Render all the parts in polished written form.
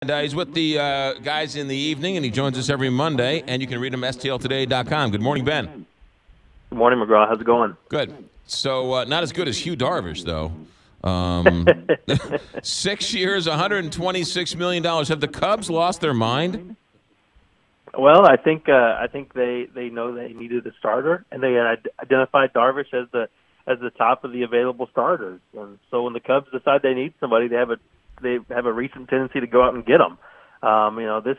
He's with the guys in the evening, and he joins us every Monday, and you can read him at stltoday.com. Good morning, Ben. Good morning, McGraw. How's it going? Good. So not as good as Yu Darvish, though. 6 years, $126 million. Have the Cubs lost their mind? Well, I think they know they needed a starter, and they had identified Darvish as the top of the available starters. And so when the Cubs decide they need somebody, they have a recent tendency to go out and get them. This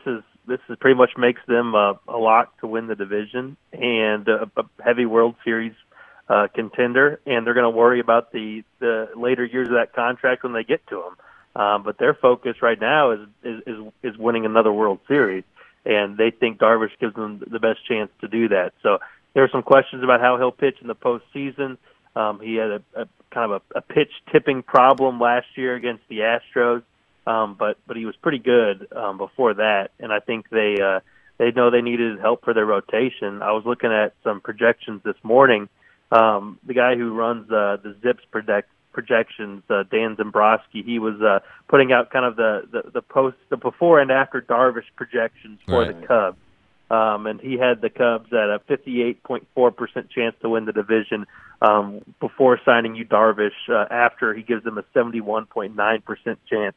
is pretty much makes them a lock to win the division and a heavy World Series contender, and they're going to worry about the later years of that contract when they get to them. But their focus right now is winning another World Series, and they think Darvish gives them the best chance to do that. So there are some questions about how he'll pitch in the postseason. He had a kind of a pitch tipping problem last year against the Astros, but he was pretty good before that, and I think they know they needed help for their rotation. I was looking at some projections this morning. The guy who runs the Zips projections, Dan Zembrowski, he was putting out kind of the before and after Darvish projections for the Cubs. And he had the Cubs at a 58.4% chance to win the division before signing Yu Darvish. After, he gives them a 71.9% chance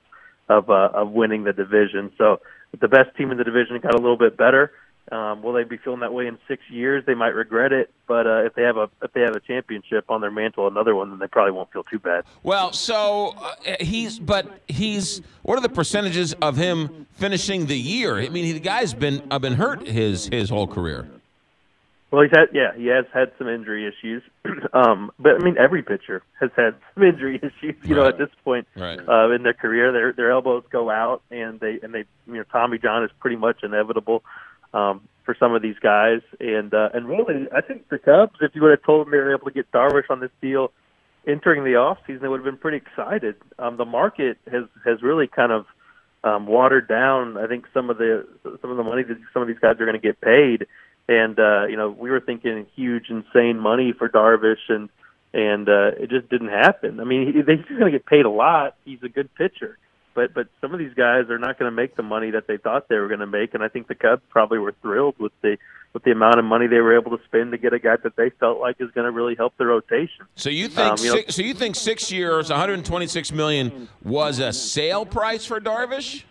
of winning the division. So the best team in the division got a little bit better. Will they be feeling that way in 6 years? They might regret it, but if they have a championship on their mantle, another one, then they probably won't feel too bad. Well, so he's what are the percentages of him finishing the year? I mean, the guy's been hurt his whole career. Well, he has had some injury issues, but I mean, every pitcher has had some injury issues. At this point in their career, their elbows go out, and they Tommy John is pretty much inevitable for some of these guys, and really, I think the Cubs, if you would have told them they were able to get Darvish on this deal entering the offseason, they would have been pretty excited. The market has really kind of watered down, I think, some of the money that some of these guys are going to get paid, and we were thinking huge, insane money for Darvish, and it just didn't happen. I mean, he's going to get paid a lot. He's a good pitcher. But some of these guys are not going to make the money that they thought they were going to make, and I think the Cubs probably were thrilled with the amount of money they were able to spend to get a guy that they felt like is going to really help the rotation. So you think 6 years, $126 million was a sale price for Darvish?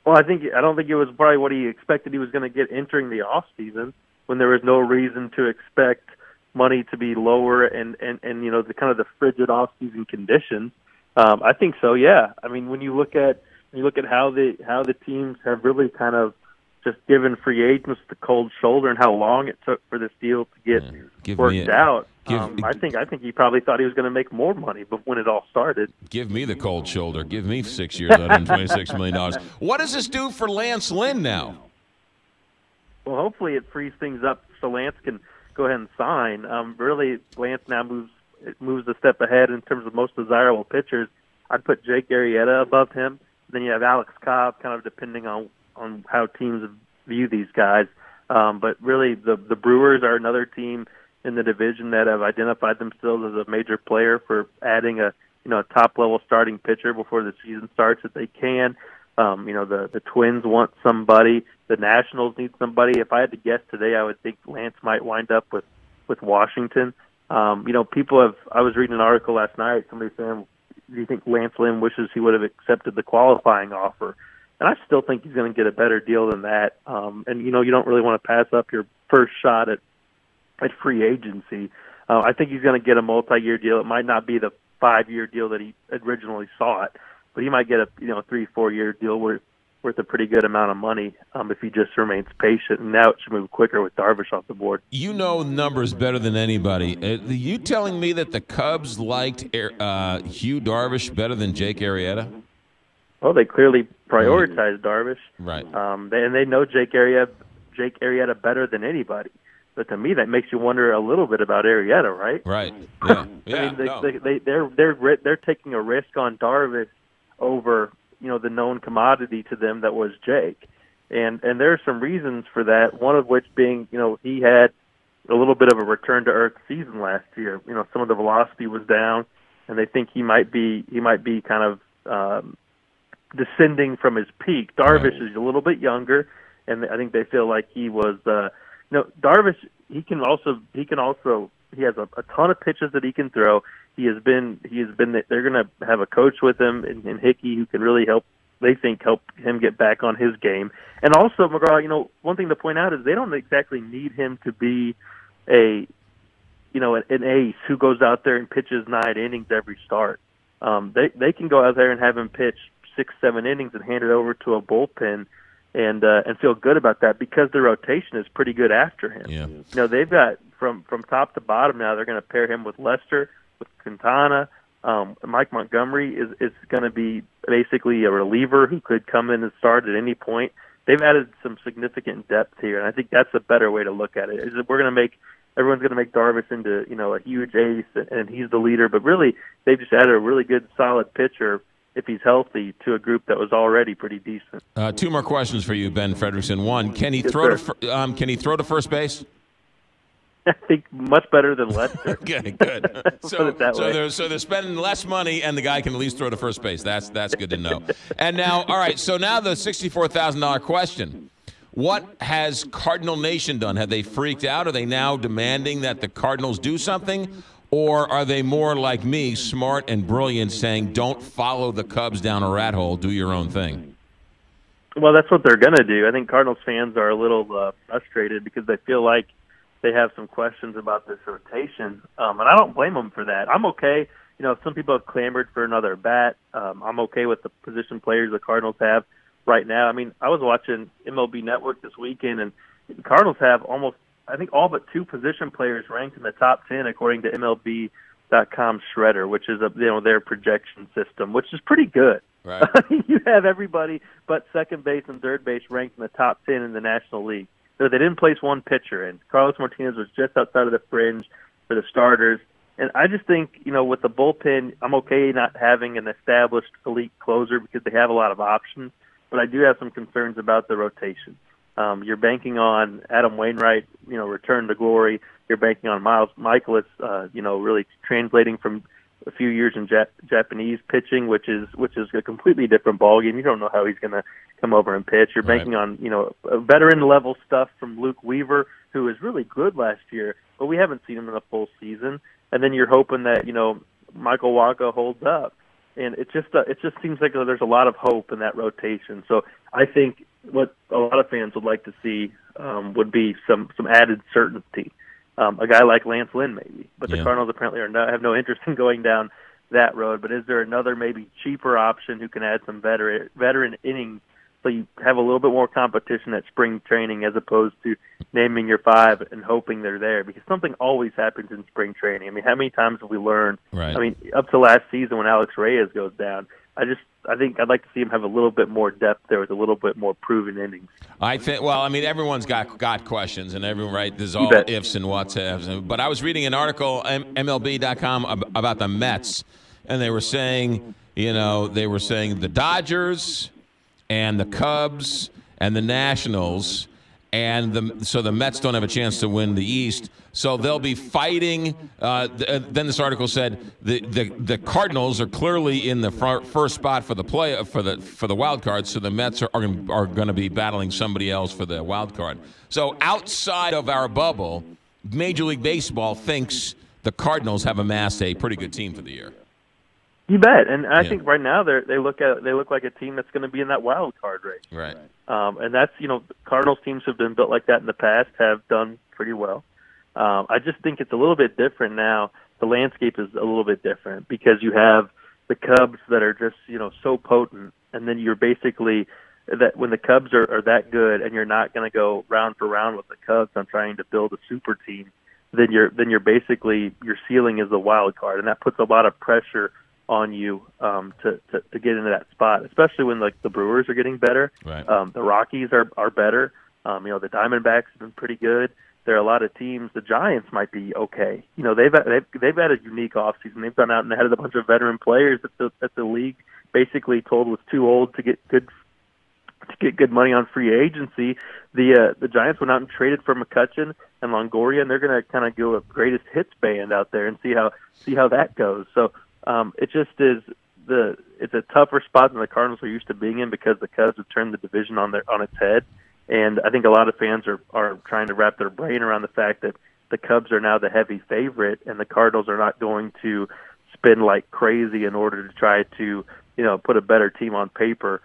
Well, I don't think it was probably what he expected he was going to get entering the off season, when there was no reason to expect money to be lower and the kind of the frigid off season conditions. I think so. Yeah. I mean, when you look at how the teams have really kind of just given free agents the cold shoulder and how long it took for this deal to get worked out. I think he probably thought he was going to make more money, but when it all started, give me the cold shoulder. Give me 6 years, $126 million. What does this do for Lance Lynn now? Well, hopefully it frees things up so Lance can go ahead and sign. Really, Lance now moves a step ahead in terms of most desirable pitchers. I'd put Jake Arrieta above him. Then you have Alex Cobb, kind of depending on how teams view these guys. But really, the Brewers are another team in the division that have identified themselves as a major player for adding a top level starting pitcher before the season starts if they can. The Twins want somebody. The Nationals need somebody. If I had to guess today, I would think Lance might wind up with Washington. I was reading an article last night, somebody saying, do you think Lance Lynn wishes he would have accepted the qualifying offer? And I still think he's going to get a better deal than that. You don't really want to pass up your first shot at free agency. I think he's going to get a multi-year deal. It might not be the 5-year deal that he originally sought, but he might get a 3-4 year deal worth a pretty good amount of money if he just remains patient. And now it should move quicker with Darvish off the board. You know numbers better than anybody. Are you telling me that the Cubs liked Yu Darvish better than Jake Arrieta? Well, they clearly prioritized Darvish. Right. And they know Jake Arrieta better than anybody. But to me, that makes you wonder a little bit about Arrieta, right? Right. Yeah. They're taking a risk on Darvish over the known commodity to them that was Jake, and there are some reasons for that. One of which being he had a little bit of a return to earth season last year. Some of the velocity was down, and they think he might be kind of descending from his peak. Darvish is a little bit younger, and I think they feel like he was. Darvish, he has a ton of pitches that he can throw. He has been. They're going to have a coach with him in Hickey who can really help. They think help him get back on his game. And also, McGraw, one thing to point out is they don't exactly need him to be an ace who goes out there and pitches 9 innings every start. They can go out there and have him pitch 6-7 innings and hand it over to a bullpen and feel good about that because the rotation is pretty good after him. Yeah. They've got from top to bottom now. They're going to pair him with Lester, with Quintana. Mike Montgomery is going to be basically a reliever who could come in and start at any point. They've added some significant depth here, and I think that's a better way to look at it. Is that everyone's going to make Darvish into a huge ace, and he's the leader. But really, they've just added a really good, solid pitcher if he's healthy to a group that was already pretty decent. 2 more questions for you, Ben Frederickson. One, can he throw to first base? I think much better than Lester. Okay, good. So they're spending less money, and the guy can at least throw to first base. That's good to know. And now, all right. So now the $64,000 question: what has Cardinal Nation done? Have they freaked out? Are they now demanding that the Cardinals do something, or are they more like me, smart and brilliant, saying don't follow the Cubs down a rat hole, do your own thing? Well, that's what they're going to do. I think Cardinals fans are a little frustrated because they feel like they have some questions about this rotation, and I don't blame them for that. I'm okay. Some people have clamored for another bat. I'm okay with the position players the Cardinals have right now. I mean, I was watching MLB Network this weekend, and the Cardinals have almost, I think, all but 2 position players ranked in the top 10 according to MLB.com Shredder, which is their projection system, which is pretty good. Right. You have everybody but second base and third base ranked in the top 10 in the National League. So they didn't place one pitcher in. Carlos Martinez was just outside of the fringe for the starters. And I just think, with the bullpen, I'm okay not having an established elite closer because they have a lot of options. But I do have some concerns about the rotation. You're banking on Adam Wainwright, return to glory. You're banking on Miles Michaelis, really translating from a few years in Japanese pitching, which is a completely different ballgame. You don't know how he's going to come over and pitch. You're banking on veteran level stuff from Luke Weaver, who was really good last year, but we haven't seen him in a full season. And then you're hoping that Michael Wacha holds up, and it just seems like there's a lot of hope in that rotation. So I think what a lot of fans would like to see would be some added certainty. A guy like Lance Lynn, maybe. But the Cardinals apparently have no interest in going down that road. But is there another maybe cheaper option who can add some veteran innings so you have a little bit more competition at spring training as opposed to naming your 5 and hoping they're there? Because something always happens in spring training. I mean, how many times have we learned? Right. I mean, up to last season when Alex Reyes goes down, I think I'd like to see him have a little bit more depth there with a little bit more proven innings. I think. Well, I mean, everyone's got questions, and everyone, right? There's all ifs and what's ifs. But I was reading an article, MLB.com, about the Mets, and they were saying, the Dodgers and the Cubs and the Nationals, and so the Mets don't have a chance to win the East. So they'll be fighting. Then this article said the Cardinals are clearly in the first spot for the wild card. So the Mets are going to be battling somebody else for the wild card. So outside of our bubble, Major League Baseball thinks the Cardinals have amassed a pretty good team for the year. You bet, and I think right now they look like a team that's going to be in that wild card race. Right. And that's Cardinals teams have been built like that in the past have done pretty well. I just think it's a little bit different now. The landscape is a little bit different because you have the Cubs that are just so potent, and then you're basically that when the Cubs are that good, and you're not going to go round for round with the Cubs on trying to build a super team, then you're basically your ceiling is the wild card, and that puts a lot of pressure on you to get into that spot, especially when the Brewers are getting better. Right. The Rockies are better. The Diamondbacks have been pretty good. There are a lot of teams. The Giants might be okay. They've had a unique offseason. They've gone out and added a bunch of veteran players that the league basically told was too old to get good money on free agency. The Giants went out and traded for McCutchen and Longoria, and they're going to kind of go a greatest hits band out there and see how that goes. So it just is it's a tougher spot than the Cardinals are used to being in because the Cubs have turned the division on its head, and I think a lot of fans are trying to wrap their brain around the fact that the Cubs are now the heavy favorite, and the Cardinals are not going to spin like crazy in order to try to put a better team on paper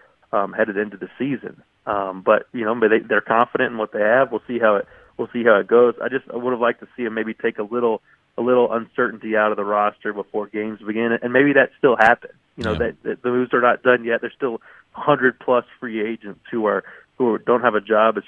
headed into the season. But they're confident in what they have. We'll see how it goes. I would have liked to see them maybe take a little uncertainty out of the roster before games begin, and maybe that still happens. That the moves are not done yet. There's still 100+ free agents who don't have a job as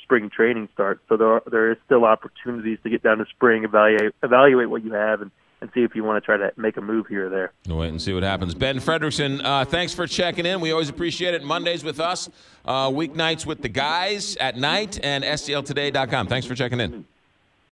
spring training starts. So there is still opportunities to get down to spring, evaluate what you have, and see if you want to try to make a move here or there. We'll wait and see what happens. Ben Frederickson, thanks for checking in. We always appreciate it. Mondays with us, weeknights with the guys at night, and STLtoday.com. Thanks for checking in.